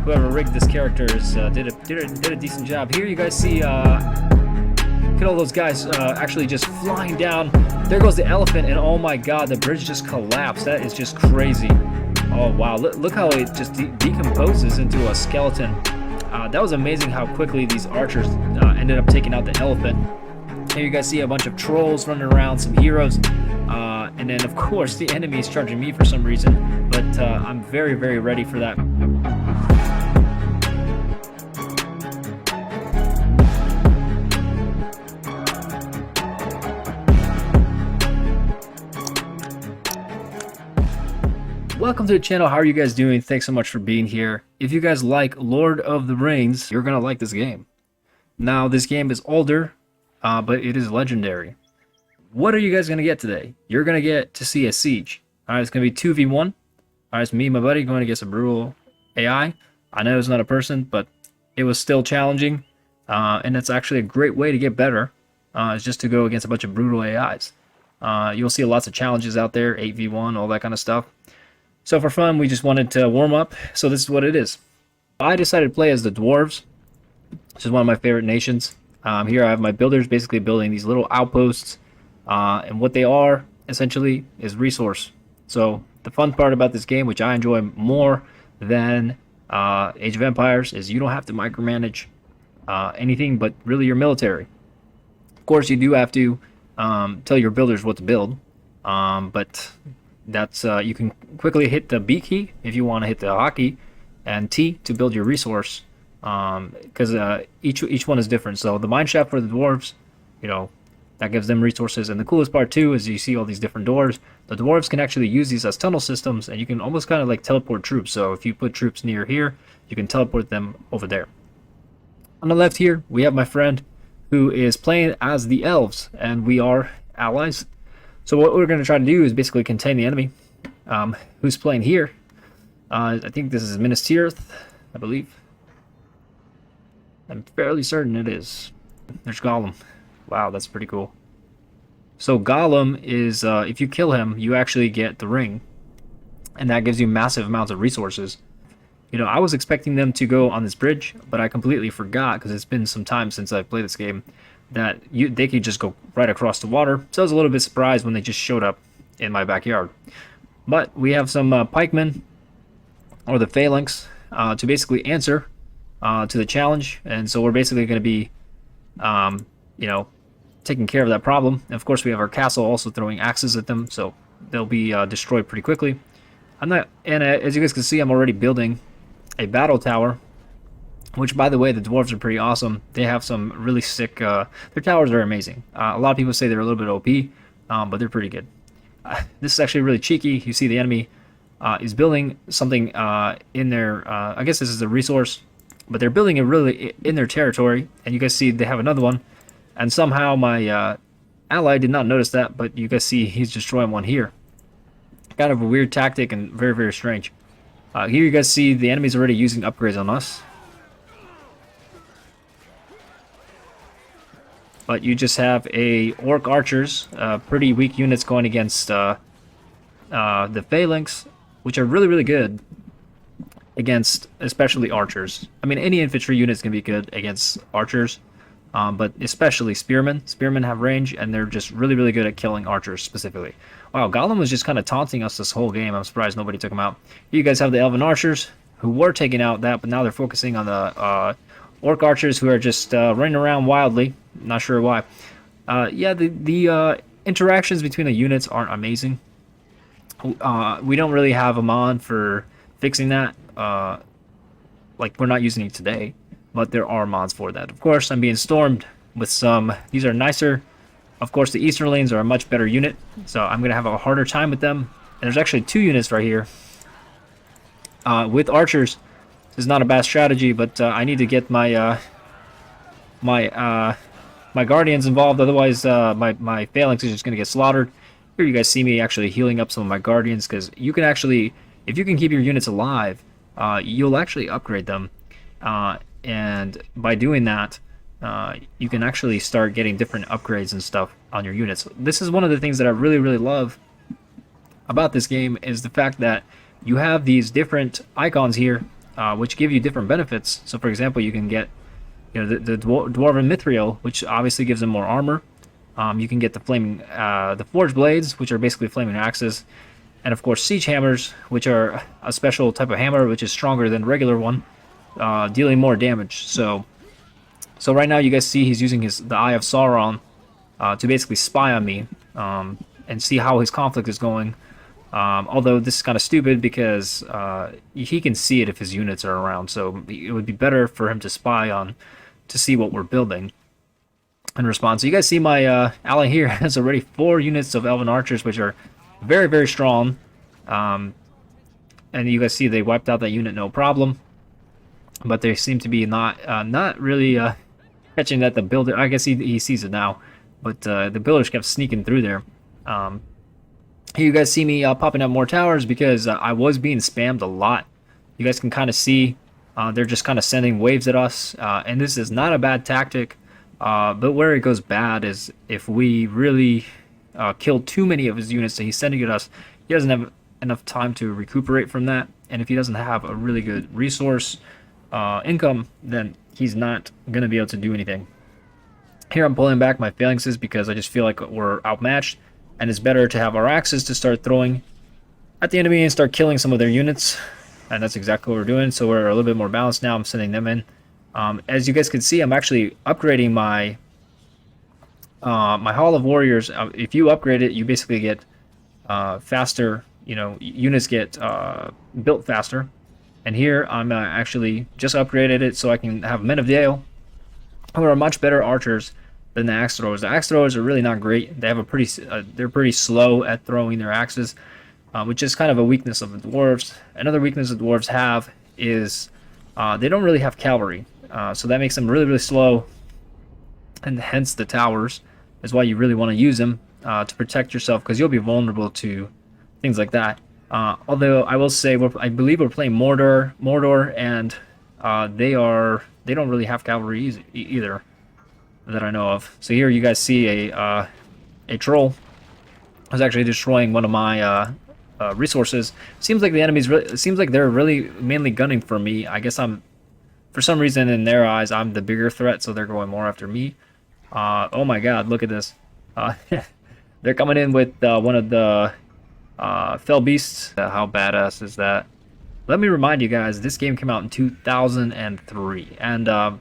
whoever rigged this character did a decent job. Here you guys see look at all those guys actually just flying down. There goes the elephant, and oh my god, the bridge just collapsed. That is just crazy. Oh wow, look how it just decomposes into a skeleton. That was amazing how quickly these archers ended up taking out the elephant. Here you guys see a bunch of trolls running around, some heroes, and then of course the enemy is charging me for some reason, but I'm very, very ready for that. Welcome to the channel. How are you guys doing? Thanks so much for being here. If you guys like Lord of the Rings, you're gonna like this game. Now, this game is older, but it is legendary. What are you guys gonna get today? You're gonna get to see a siege. All right, it's gonna be 2v1. All right, it's me and my buddy going against a brutal AI. I know it's not a person, but it was still challenging, and it's actually a great way to get better. Is just to go against a bunch of brutal AIs. You'll see lots of challenges out there, 8v1, all that kind of stuff. So for fun, we just wanted to warm up, so this is what it is. I decided to play as the dwarves, which is one of my favorite nations. Here I have my builders basically building these little outposts, and what they are, essentially, is resource. So the fun part about this game, which I enjoy more than Age of Empires, is you don't have to micromanage anything but really your military. Of course, you do have to tell your builders what to build, but that's you can quickly hit the B key if you want to hit the hotkey, and T to build your resource, because each one is different. So the mineshaft for the dwarves, you know, that gives them resources, and the coolest part too is you see all these different doors. The dwarves can actually use these as tunnel systems, and you can almost kind of like teleport troops. So if you put troops near here, you can teleport them over there. On the left here, we have my friend who is playing as the elves, and we are allies. So what we're going to try to do is basically contain the enemy. Who's playing here? I think this is Minas Tirith, I believe. I'm fairly certain it is. There's Gollum. Wow, that's pretty cool. So Gollum is, if you kill him, you actually get the ring. And that gives you massive amounts of resources. You know, I was expecting them to go on this bridge, but I completely forgot, because it's been some time since I've played this game, that they could just go right across the water. So I was a little bit surprised when they just showed up in my backyard. But we have some pikemen, or the phalanx, to basically answer to the challenge. And so we're basically going to be, you know, taking care of that problem. And of course, we have our castle also throwing axes at them, so they'll be destroyed pretty quickly. As you guys can see, I'm already building a battle tower, which, by the way, the dwarves are pretty awesome. They have some really sick, their towers are amazing. A lot of people say they're a little bit OP, but they're pretty good. This is actually really cheeky. You see the enemy is building something in their, I guess this is a resource, but they're building it really in their territory, and you guys see they have another one, and somehow my ally did not notice that, but you guys see he's destroying one here. Kind of a weird tactic and very, very strange. Here you guys see the enemy's already using upgrades on us. But you just have a orc archers, pretty weak units going against the phalanx, which are really, really good against especially archers. I mean, any infantry unit is going to be good against archers, but especially spearmen. Spearmen have range, and they're just really, really good at killing archers specifically. Wow, Gollum was just kind of taunting us this whole game. I'm surprised nobody took him out. Here you guys have the elven archers, who were taking out that, but now they're focusing on the orc archers, who are just running around wildly. Not sure why. Yeah, the interactions between the units aren't amazing. We don't really have a mod for fixing that. Like, we're not using it today, but there are mods for that. Of course, I'm being stormed with some. These are nicer. Of course, the Easterlings are a much better unit, so I'm going to have a harder time with them. And there's actually two units right here. With archers, this is not a bad strategy, but I need to get my my guardians involved, otherwise my phalanx is just going to get slaughtered. Here you guys see me actually healing up some of my guardians, because you can actually, if you can keep your units alive, you'll actually upgrade them. And by doing that, you can actually start getting different upgrades and stuff on your units. This is one of the things that I really, really love about this game, is the fact that you have these different icons here which give you different benefits. So, for example, you can get the Dwarven Mithril, which obviously gives them more armor. You can get the Forge Blades, which are basically flaming axes, and of course Siege Hammers, which are a special type of hammer, which is stronger than regular one, dealing more damage. So right now you guys see he's using the Eye of Sauron to basically spy on me and see how his conflict is going. Although this is kind of stupid because he can see it if his units are around, so it would be better for him to spy on to see what we're building in response. So you guys see my ally here has already 4 units of Elven Archers, which are very, very strong. And you guys see they wiped out that unit no problem. But they seem to be not really catching that the builder. I guess he sees it now. But the builders kept sneaking through there. Here you guys see me popping up more towers because I was being spammed a lot. You guys can kind of see they're just kind of sending waves at us. And this is not a bad tactic. But where it goes bad is if we really kill too many of his units that he's sending at us, he doesn't have enough time to recuperate from that. And if he doesn't have a really good resource income, then he's not going to be able to do anything. Here I'm pulling back my phalanxes because I just feel like we're outmatched. And it's better to have our axes to start throwing at the enemy and start killing some of their units. And that's exactly what we're doing. So we're a little bit more balanced now. I'm sending them in. As you guys can see, I'm actually upgrading my my Hall of Warriors. If you upgrade it, you basically get faster. Units get built faster. And here I'm actually just upgraded it so I can have Men of Dale, who are much better archers than the axe throwers. The axe throwers are really not great. They have they're pretty slow at throwing their axes, which is kind of a weakness of the dwarves. Another weakness the dwarves have is they don't really have cavalry. So that makes them really, really slow, and hence the towers is why you really want to use them to protect yourself, because you'll be vulnerable to things like that. Although I will say, I believe we're playing Mordor, and they don't really have cavalry either, that I know of. So here you guys see a troll who's actually destroying one of my resources. Seems like the enemies seems like they're really mainly gunning for me. I guess for some reason in their eyes I'm the bigger threat, so they're going more after me. Oh my god, look at this. They're coming in with one of the Fell Beasts. How badass is that? Let me remind you guys, this game came out in 2003, and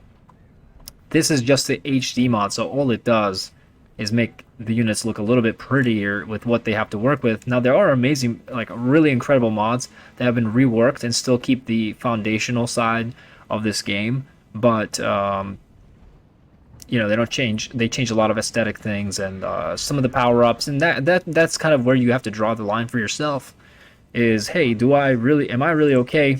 this is just the HD mod, so all it does is make the units look a little bit prettier with what they have to work with. Now, there are amazing, like really incredible mods that have been reworked and still keep the foundational side of this game, but they don't change. They change a lot of aesthetic things and some of the power-ups, and that's kind of where you have to draw the line for yourself. Is, hey, am I really okay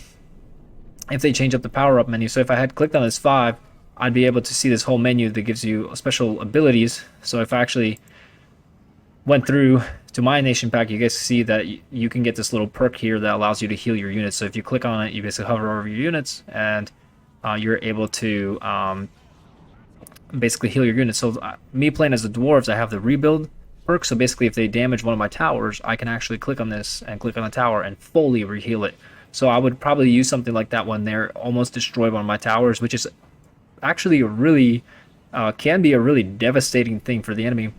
if they change up the power-up menu? So if I had clicked on this 5, I'd be able to see this whole menu that gives you special abilities. So if I actually went through to my nation pack, you guys see that you can get this little perk here that allows you to heal your units. So if you click on it, you basically hover over your units, and you're able to basically heal your units. So me playing as the dwarves, I have the rebuild perk. So basically, if they damage one of my towers, I can actually click on this and click on the tower and fully reheal it. So I would probably use something like that when they're almost destroyed one of my towers, which is actually a really can be a really devastating thing for the enemy.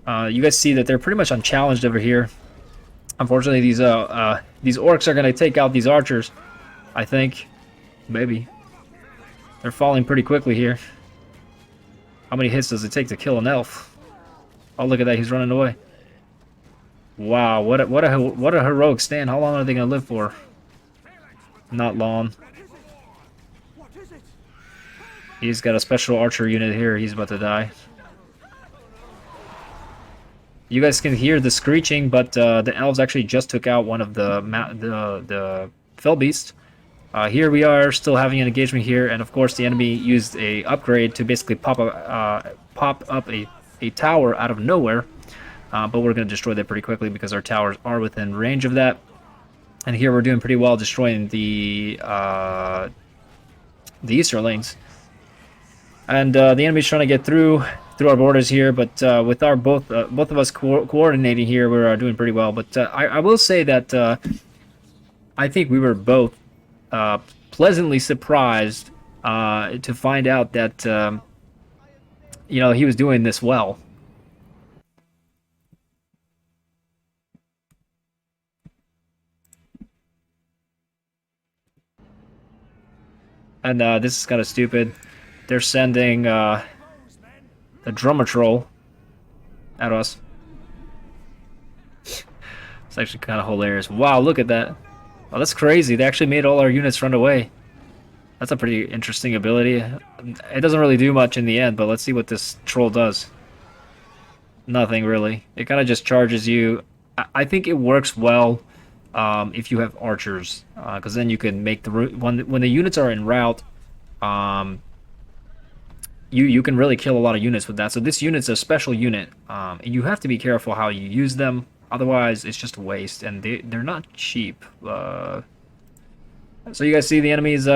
You guys see that they're pretty much unchallenged over here. Unfortunately, these orcs are going to take out these archers, I think. Maybe. They're falling pretty quickly here. How many hits does it take to kill an elf? Oh, look at that, he's running away. Wow, what a heroic stand. How long are they going to live for? Not long. He's got a special archer unit here. He's about to die. You guys can hear the screeching, but the elves actually just took out one of the fell beasts. Here we are, still having an engagement here, and of course the enemy used a upgrade to basically pop up a tower out of nowhere. But we're going to destroy that pretty quickly because our towers are within range of that. And here we're doing pretty well destroying the Easterlings. And the enemy's trying to get through our borders here, but with our both of us coordinating here, we're doing pretty well. But I will say that I think we were both pleasantly surprised to find out that you know, he was doing this well. And this is kind of stupid. They're sending the drummer troll at us. It's actually kind of hilarious. Wow, look at that. Oh, that's crazy. They actually made all our units run away. That's a pretty interesting ability. It doesn't really do much in the end, but let's see what this troll does. Nothing really. It kind of just charges you. I think it works well if you have archers, because then you can make the when the units are en route. You can really kill a lot of units with that. So this unit's a special unit. You have to be careful how you use them. Otherwise, it's just a waste, and they're not cheap. So you guys see the enemies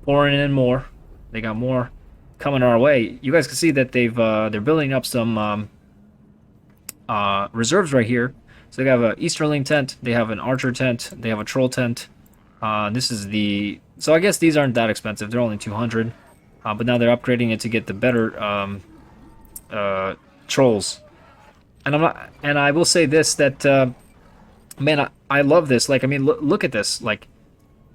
pouring in more. They got more coming our way. You guys can see that they're building up some reserves right here. So they have an Easterling tent, they have an archer tent, they have a troll tent. This is the... So I guess these aren't that expensive. They're only 200. But now they're upgrading it to get the better trolls. And I will say this, that man, I love this. Like, I mean, look at this. Like,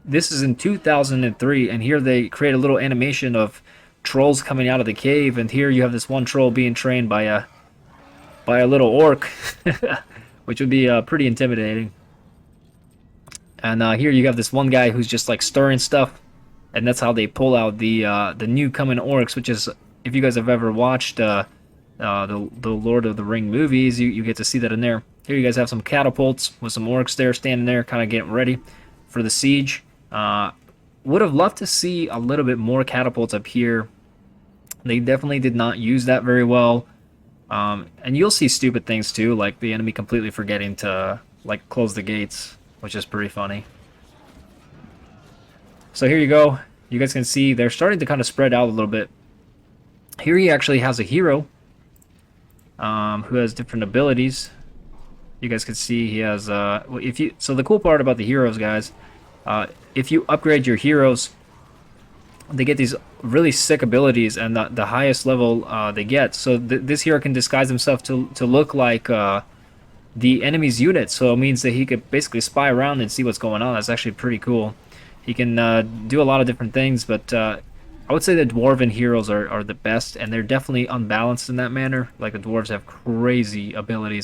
this is in 2003, and here they create a little animation of trolls coming out of the cave, and here you have this one troll being trained by a little orc, which would be pretty intimidating. And here you have this one guy who's just like stirring stuff, and that's how they pull out the new coming orcs, which is, if you guys have ever watched the Lord of the Ring movies, you get to see that in there. Here you guys have some catapults with some orcs there standing there, kind of getting ready for the siege. Would have loved to see a little bit more catapults up here. They definitely did not use that very well. And you'll see stupid things too, like the enemy completely forgetting to like close the gates, which is pretty funny. So here you go. You guys can see they're starting to kind of spread out a little bit. Here he actually has a hero who has different abilities. You guys can see he has so the cool part about the heroes, guys, if you upgrade your heroes, they get these really sick abilities, and the highest level they get. So this hero can disguise himself to look like the enemy's unit, so it means that he could basically spy around and see what's going on. That's actually pretty cool. He can do a lot of different things, but I would say the dwarven heroes are the best, and they're definitely unbalanced in that manner. Like, the dwarves have crazy abilities.